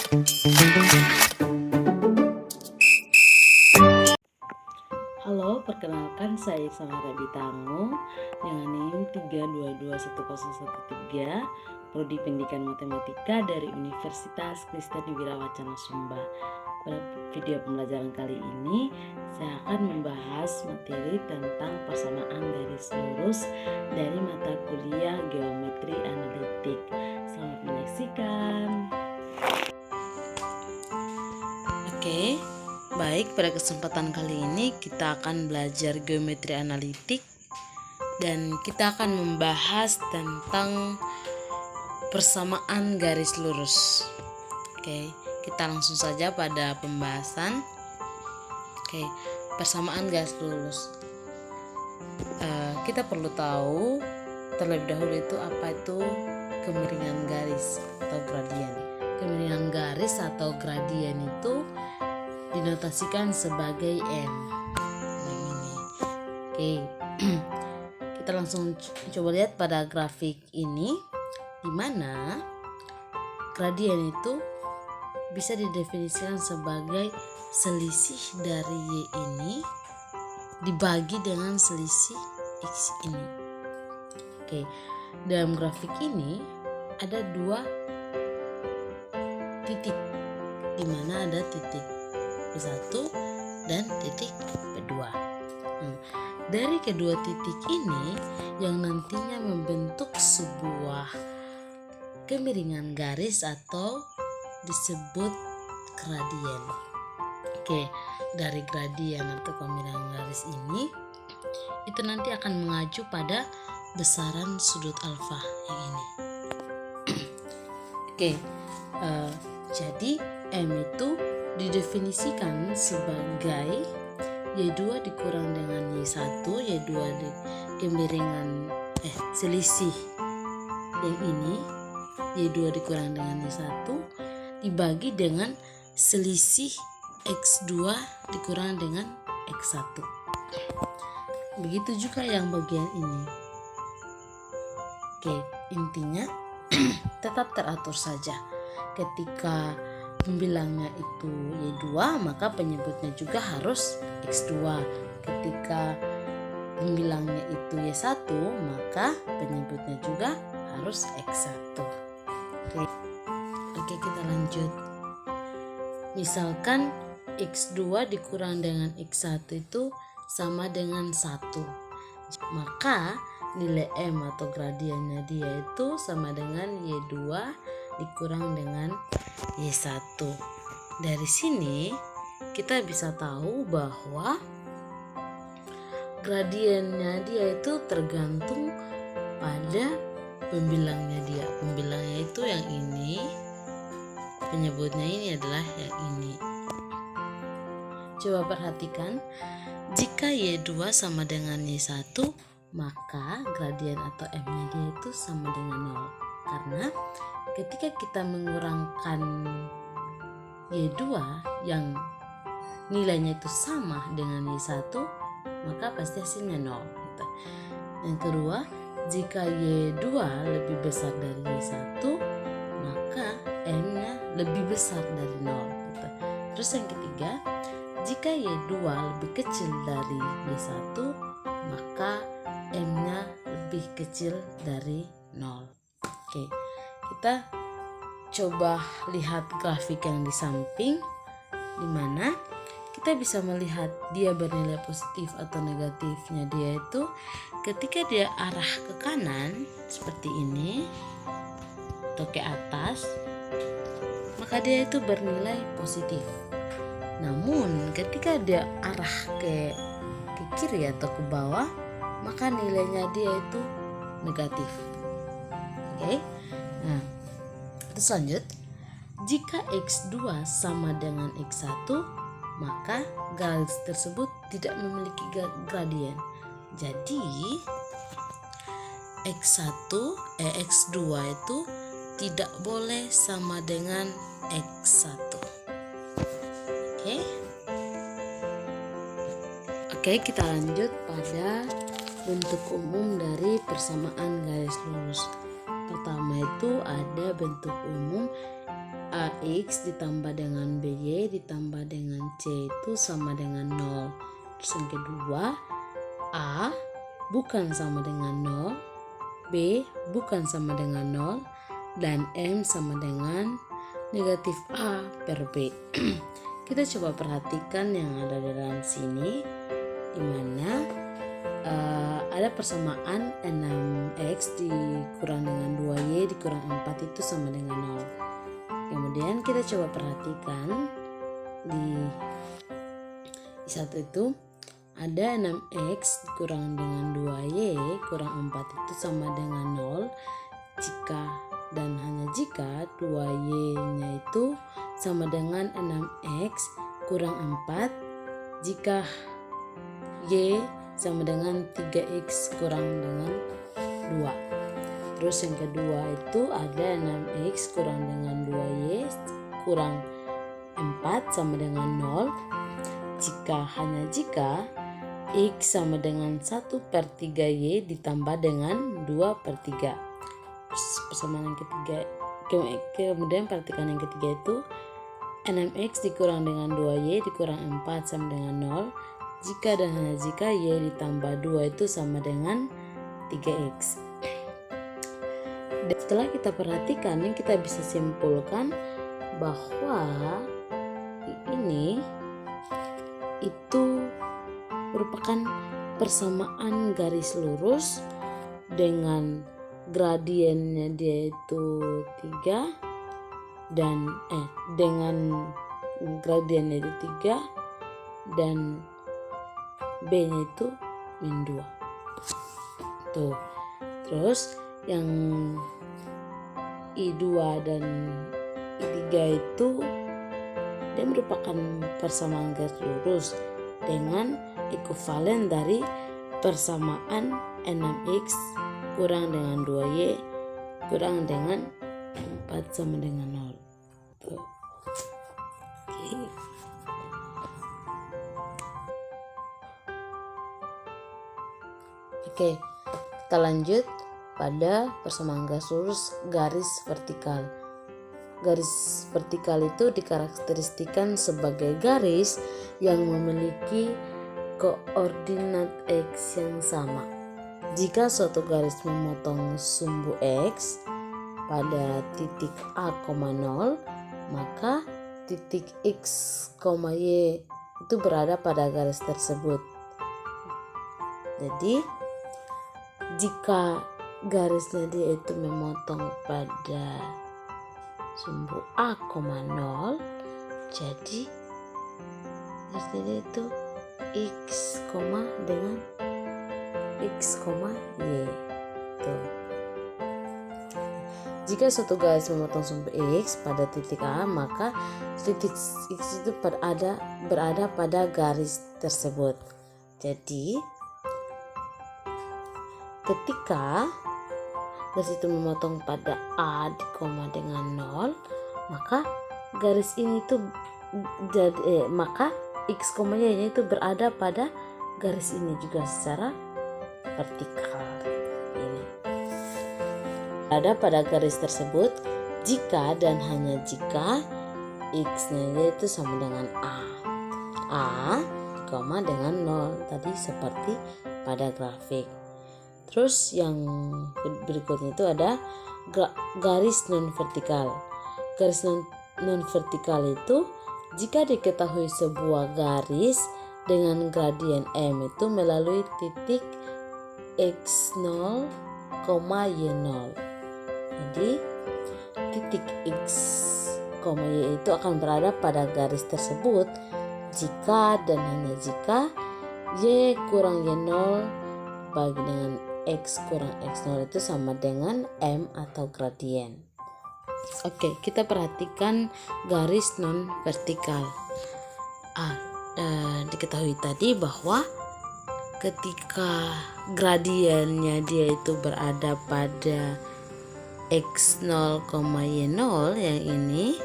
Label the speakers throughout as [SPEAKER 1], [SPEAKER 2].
[SPEAKER 1] Halo, perkenalkan saya Samara Bitangu dengan NIM 3221013, Prodi Pendidikan Matematika dari Universitas Kristen Wirawacana Sumba. Pada video pembelajaran kali ini, saya akan membahas materi tentang persamaan garis lurus dari mata kuliah Geometri Analitik. Selamat menyaksikan. Oke. Baik, pada kesempatan kali ini kita akan belajar geometri analitik dan kita akan membahas tentang persamaan garis lurus. Oke, kita langsung saja pada pembahasan. Oke, persamaan garis lurus. Kita perlu tahu terlebih dahulu itu apa itu kemiringan garis atau gradien. Kemiringan garis atau gradien itu dinotasikan sebagai M. Oke, kita langsung coba lihat pada grafik ini, di mana gradien itu bisa didefinisikan sebagai selisih dari Y ini dibagi dengan selisih X ini. Oke, dalam grafik ini ada dua titik, di mana ada titik P1 dan titik P2. Dari kedua titik ini yang nantinya membentuk sebuah kemiringan garis atau disebut gradien. Oke, dari gradien atau kemiringan garis ini itu nanti akan mengacu pada besaran sudut alfa yang ini. Oke, jadi M itu didefinisikan sebagai Y2 dikurang dengan Y1, Y2 di kemiringan selisih yang ini, Y2 dikurang dengan Y1 dibagi dengan selisih X2 dikurang dengan X1. Begitu juga yang bagian ini. Oke, intinya tetap teratur saja. Ketika pembilangnya itu Y2, maka penyebutnya juga harus X2. Ketika pembilangnya itu Y1, maka penyebutnya juga harus X1. Oke, kita lanjut. Misalkan X2 dikurang dengan X1 itu sama dengan 1. Maka nilai M atau gradiennya dia itu sama dengan Y2 dikurang dengan Y1. Dari sini kita bisa tahu bahwa gradiennya dia itu tergantung pada pembilangnya dia. Pembilangnya itu yang ini, penyebutnya ini adalah yang ini. Coba perhatikan, jika Y2 sama dengan Y1, maka gradien atau M-nya dia itu sama dengan 0. Karena ketika kita mengurangkan Y2 yang nilainya itu sama dengan Y1, maka pasti hasilnya 0. Yang kedua, jika Y2 lebih besar dari Y1, maka M-nya lebih besar dari 0. Terus yang ketiga, jika Y2 lebih kecil dari Y1, maka M-nya lebih kecil dari 0. Oke, kita coba lihat grafik yang di samping, di mana kita bisa melihat dia bernilai positif atau negatifnya dia itu ketika dia arah ke kanan seperti ini atau ke atas, maka dia itu bernilai positif. Namun ketika dia arah ke kiri atau ke bawah, maka nilainya dia itu negatif. Oke. Nah, terus lanjut. Jika X2 sama dengan X1, maka garis tersebut tidak memiliki gradien. Jadi X2 itu tidak boleh sama dengan X1. Oke, kita lanjut pada bentuk umum dari persamaan garis lurus. Pertama itu ada bentuk umum AX ditambah dengan BY ditambah dengan C itu sama dengan 0. Terus yang kedua, A bukan sama dengan 0, B bukan sama dengan 0, dan M sama dengan negatif A per B. Kita coba perhatikan yang ada di dalam sini, di mana ada persamaan 6X dikurang dengan 2Y dikurang 4 itu sama dengan 0. Kemudian kita coba perhatikan di satu itu ada 6X dikurang dengan 2Y kurang 4 itu sama dengan 0 jika dan hanya jika 2Y nya itu sama dengan 6X kurang 4 jika Y sama dengan 3X kurang dengan 2. Terus yang kedua itu ada 6X kurang dengan 2Y kurang 4 sama dengan 0 hanya jika X sama dengan 1/3Y ditambah dengan 2/3. Persamaan yang ketiga, kemudian perhatikan yang ketiga itu 6X dikurang dengan 2Y dikurang 4 sama dengan 0 jika dan hanya jika Y ditambah 2 itu sama dengan 3X. Dan setelah kita perhatikan, kita bisa simpulkan bahwa ini itu merupakan persamaan garis lurus dengan gradiennya dia itu 3 dan dengan gradiennya itu 3 dan B-nya itu min 2. Tuh. Terus yang I2 dan I3 itu dia merupakan persamaan garis lurus dengan ekuivalen dari persamaan 6X kurang dengan 2Y kurang dengan 4 sama dengan 0. Tuh. Oke, kita lanjut pada persamaan garis lurus garis vertikal. Garis vertikal itu dikarakteristikan sebagai garis yang memiliki koordinat X yang sama. Jika suatu garis memotong sumbu X pada titik A, 0, maka titik X, Y itu berada pada garis tersebut. Jadi jika garisnya dia itu memotong pada sumbu A, 0, jadi garisnya dia itu X, dengan X, Y. Tuh. Jika suatu garis memotong sumbu X pada titik A, maka titik X itu berada pada garis tersebut. Jadi ketika garis itu memotong pada A dengan 0, maka garis ini itu maka X, Y nya itu berada pada garis ini juga secara vertikal. Ini ada pada garis tersebut jika dan hanya jika X-nya itu sama dengan A, dengan 0 tadi seperti pada grafik. Terus yang berikutnya itu ada garis non vertikal. Garis non vertikal itu jika diketahui sebuah garis dengan gradien M itu melalui titik X0, Y0. Jadi titik X, Y itu akan berada pada garis tersebut jika dan hanya jika Y kurang Y0 bagi dengan X kurang X0 itu sama dengan M atau gradien. Oke, kita perhatikan garis non vertikal. Diketahui tadi bahwa ketika gradiennya dia itu berada pada X0, Y0 yang ini,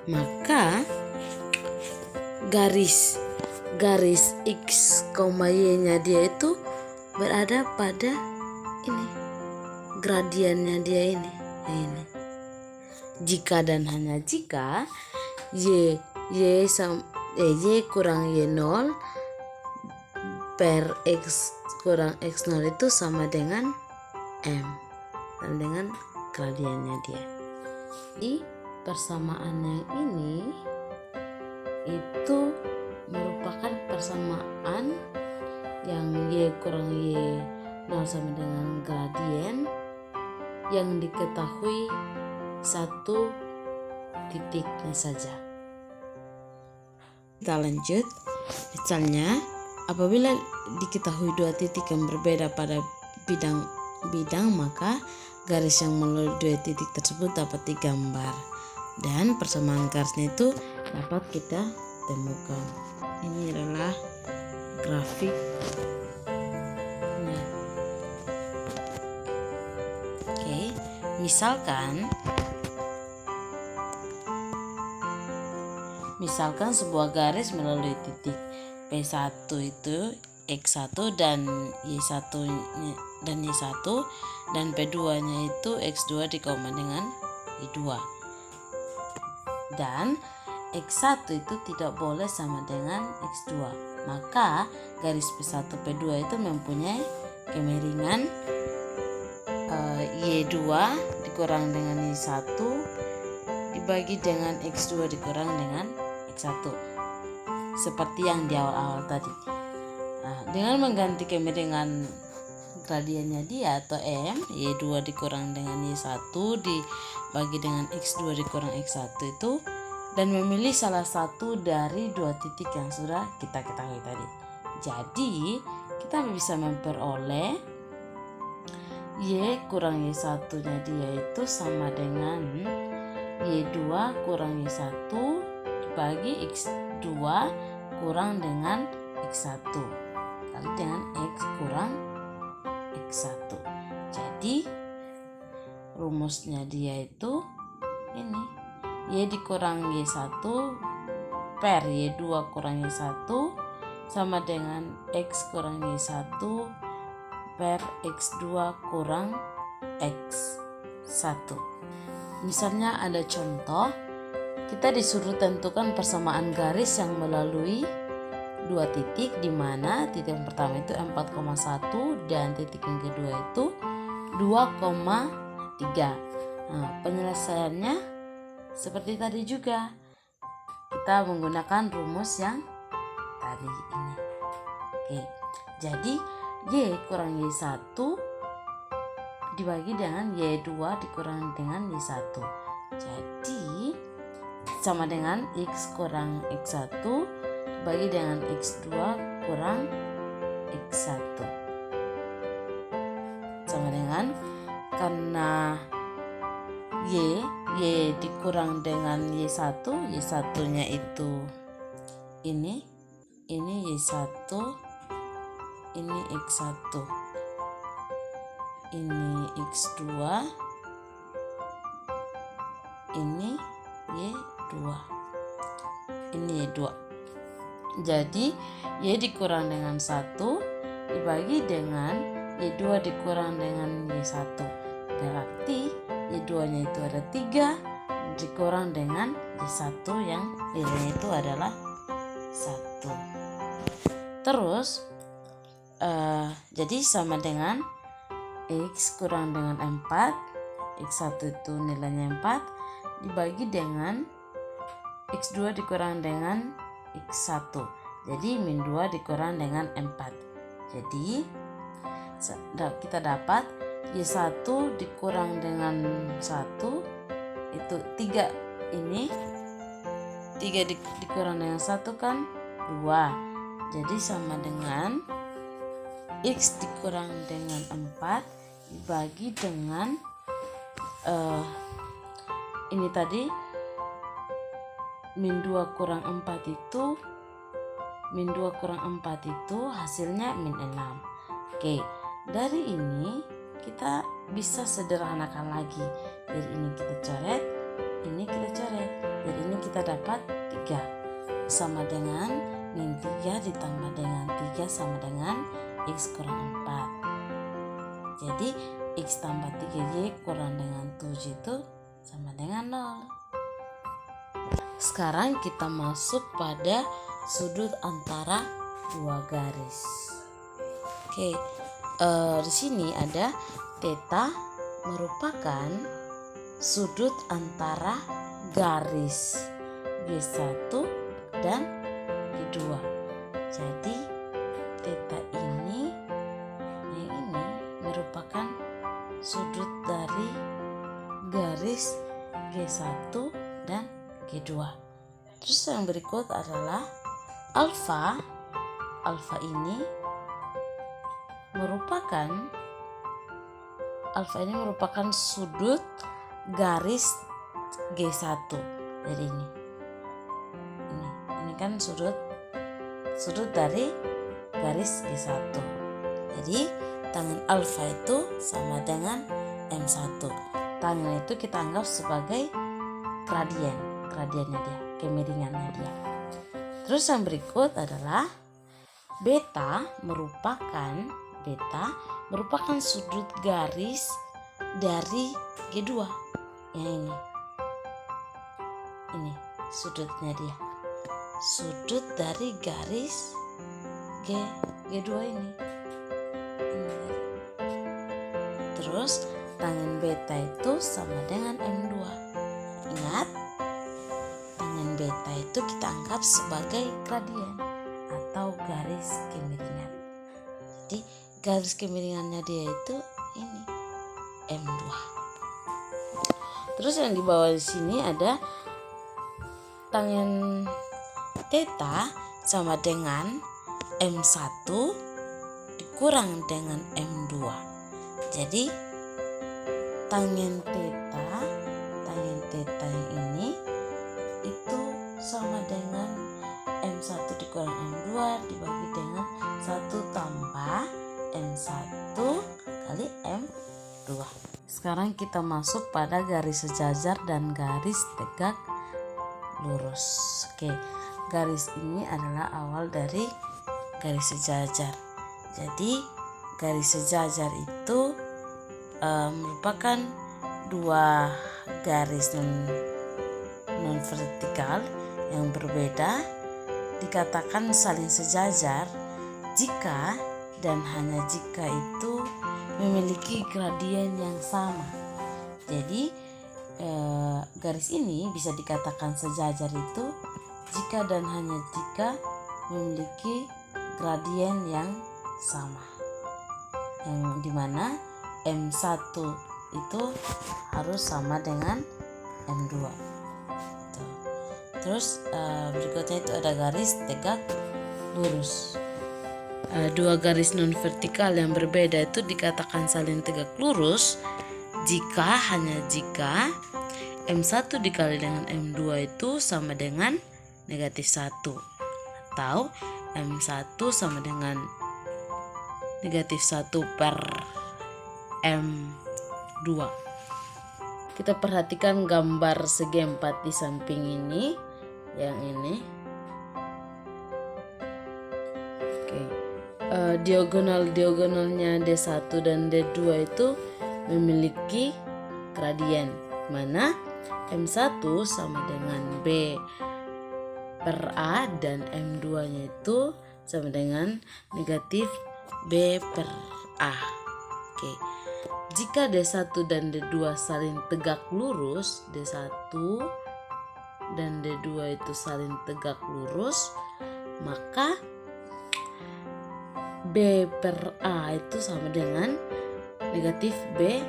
[SPEAKER 1] maka garis X, Y-nya dia itu berada pada ini, gradiennya dia ini. Jika dan hanya jika y kurang y0 per x kurang x0 itu sama dengan m, sama dengan gradiennya dia. Di persamaan yang ini itu merupakan persamaan yang y kurang y0 sama dengan gradien yang diketahui satu titiknya saja. Kita lanjut. Misalnya, apabila diketahui dua titik yang berbeda pada bidang, maka garis yang melalui dua titik tersebut dapat digambar. Dan persamaan garisnya itu dapat kita temukan. Ini adalah grafik. Oke, misalkan sebuah garis melalui titik P1 itu X1 dan Y1 dan P2-nya itu X2 dikoma dengan Y2. Dan X1 itu tidak boleh sama dengan X2. Maka garis P1 P2 itu mempunyai kemiringan Y2 dikurang dengan Y1 dibagi dengan X2 dikurang dengan X1, seperti yang di awal-awal tadi. Dengan mengganti kemiringan gradiennya dia atau M, Y2 dikurang dengan Y1 dibagi dengan X2 dikurang X1 itu, dan memilih salah satu dari dua titik yang sudah kita ketahui tadi. Jadi kita bisa memperoleh Y kurang Y1 nya dia itu sama dengan Y2 kurang Y1 dibagi X2 kurang dengan X1 kali dengan X kurang X1. Jadi rumusnya dia itu ini, Y dikurang Y1 per Y2 kurang Y1 sama dengan X kurang Y1 per X2 kurang X1. Misalnya ada contoh, kita disuruh tentukan persamaan garis yang melalui dua titik, di mana titik yang pertama itu 4,1 dan titik yang kedua itu 2,3. Penyelesaiannya seperti tadi juga, kita menggunakan rumus yang tadi ini. Oke, jadi Y kurang Y1 dibagi dengan Y2 dikurang dengan Y1. Jadi sama dengan X kurang X1 dibagi dengan X2 kurang X1. Sama dengan, karena Y dikurang dengan Y1, Y1-nya itu ini Y1, ini X1, ini X2, ini Y2, ini Y2. Jadi Y dikurang dengan 1 dibagi dengan Y2 dikurang dengan Y1, berarti Y2-nya itu ada 3 dikurang dengan Y1 yang nilainya itu adalah 1. Terus jadi sama dengan X kurang dengan 4, X1 itu nilainya 4 dibagi dengan X2 dikurang dengan X1, jadi min 2 dikurang dengan 4. Jadi kita dapat Y1 dikurang dengan 1 itu 3, ini 3 dikurang dengan 1 kan 2, jadi sama dengan X dikurang dengan 4 dibagi dengan ini tadi min 2 kurang 4 itu hasilnya min 6. Oke, dari ini kita bisa sederhanakan lagi. Dari ini kita coret, ini kita coret. Dari ini kita dapat 3 sama dengan min 3 ditambah dengan 3 sama dengan X kurang 4. Jadi X tambah 3Y kurang dengan 7 itu sama dengan 0. Sekarang kita masuk pada sudut antara dua garis. Oke, di sini ada theta merupakan sudut antara garis G1 dan G2. Jadi theta ini merupakan sudut dari garis G1 dan G2. Terus yang berikut adalah alfa. Alfa ini merupakan sudut garis G1. Jadi ini kan sudut dari garis G1. Jadi tangan alfa itu sama dengan M1. Tangan itu kita anggap sebagai gradiennya dia, kemiringannya dia. Terus yang berikut adalah beta merupakan sudut garis dari G2. Yang ini sudutnya dia. Sudut dari garis G2 ini. Terus tangen beta itu sama dengan M2. Ingat, tangen beta itu kita anggap sebagai gradien atau garis kemiringan. Jadi garis kemiringannya dia itu ini M2. Terus yang di bawah di sini ada tangen theta sama dengan M1 dikurang dengan M2. Jadi tangen theta yang ini itu sama dengan M1 dikurang M2 dibagi dengan 1 tambah M1 kali M2. Sekarang kita masuk pada garis sejajar dan garis tegak lurus. Oke, garis ini adalah awal dari garis sejajar. Jadi garis sejajar itu merupakan dua garis non vertikal yang berbeda, dikatakan saling sejajar jika dan hanya jika itu memiliki gradien yang sama. Jadi garis ini bisa dikatakan sejajar itu jika dan hanya jika memiliki gradien yang sama, yang dimana M1 itu harus sama dengan M2. Terus berikutnya itu ada garis tegak lurus. Dua garis non vertikal yang berbeda itu dikatakan saling tegak lurus hanya jika M1 dikali dengan M2 itu sama dengan negatif 1, atau M1 sama dengan negatif 1 per M2. Kita perhatikan gambar segi 4 di samping ini, yang ini. Oke. Diagonalnya D1 dan D2 itu memiliki gradien, mana M1 sama dengan B per A dan M2 nya itu sama dengan negatif B per A. Oke. Jika D1 dan D2 saling tegak lurus, D1 dan D2 itu saling tegak lurus, maka B per A itu sama dengan negatif B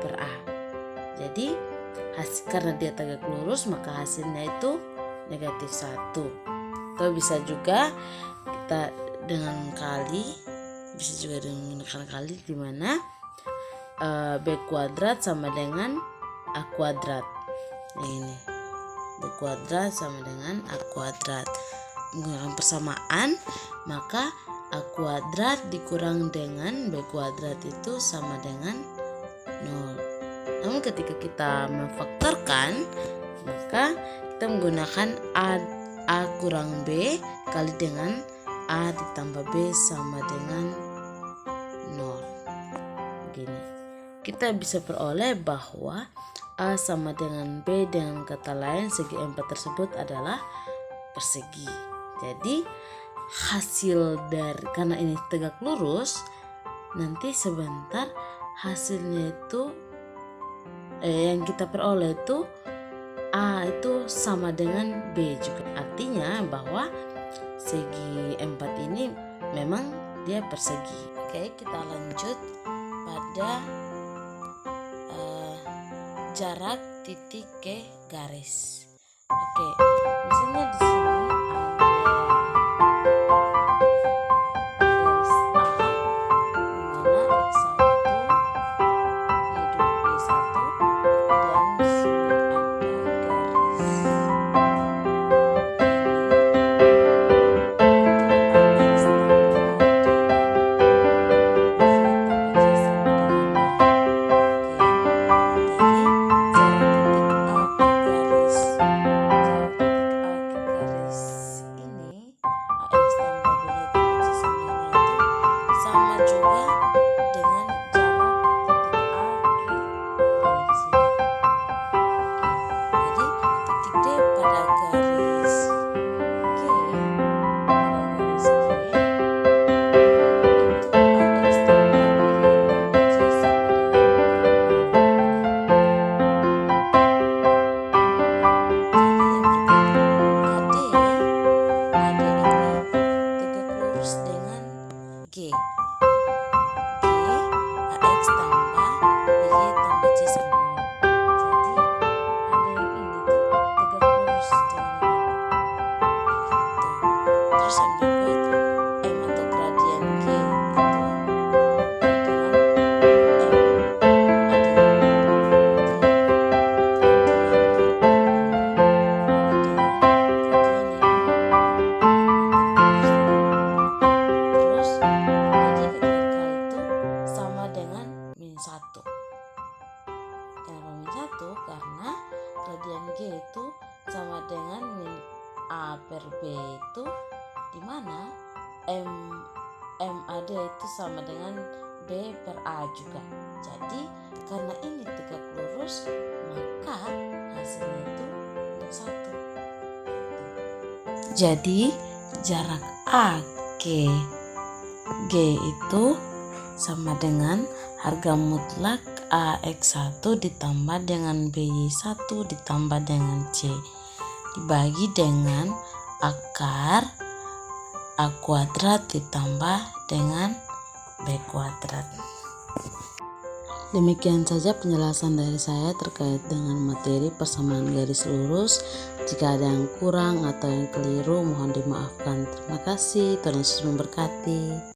[SPEAKER 1] per A. Jadi karena dia tegak lurus, maka hasilnya itu negatif 1. Atau bisa juga kita dengan kali, bisa juga dengan kali, di mana B kuadrat sama dengan A kuadrat. Ini B kuadrat sama dengan A kuadrat. Menggunakan persamaan, maka A kuadrat dikurang dengan B kuadrat itu sama dengan 0. Namun ketika kita memfaktorkan, maka kita menggunakan A kurang B kali dengan A ditambah B sama dengan 0. Begini. Kita bisa peroleh bahwa A sama dengan B, dengan kata lain segi 4 tersebut adalah persegi. Jadi hasil dari, karena ini tegak lurus, nanti sebentar hasilnya itu yang kita peroleh itu A itu sama dengan B juga. Artinya bahwa segi 4 ini memang dia persegi. Oke, kita lanjut pada jarak titik ke garis. Oke, misalnya di sini ada garis A, dimana X1, Y1, dan di sini karena gradian G itu sama dengan min A per B itu, dimana MAD itu sama dengan B per A juga. Jadi karena ini tegak lurus, maka hasilnya itu 1. Jadi jarak A ke G itu sama dengan harga mutlak AX1 ditambah dengan BY1 ditambah dengan C dibagi dengan akar A kuadrat ditambah dengan B kuadrat. Demikian saja penjelasan dari saya terkait dengan materi persamaan garis lurus. Jika ada yang kurang atau yang keliru, mohon dimaafkan. Terima kasih. Tuhan Yesus memberkati.